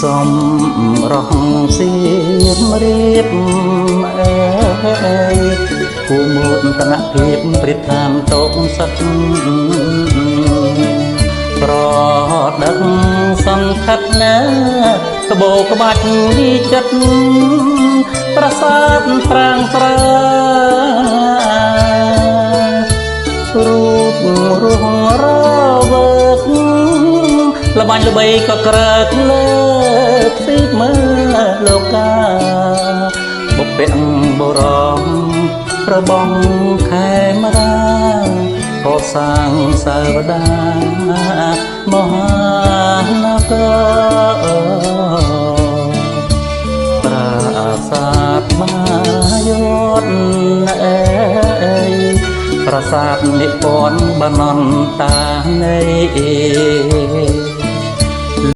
សំរងសៀមរៀបអើយគូមោទនភាពព្រិតតាមតោកសឹកប្រដឹងសង្ខិតណាក្បោក្បាច់វិចិត្រប្រាសាទប្រាង្គប្រារូបរស់រវើកល្បាញល្បីក៏ក្រើកលើកពីមើលលោកាបុព្វបុរសរបស់ខេមរាក៏សាងសាវតាមហានគរប្រាសាទបាយ័នអេប្រាសាទនិពន្ធបណ្ណតានៃ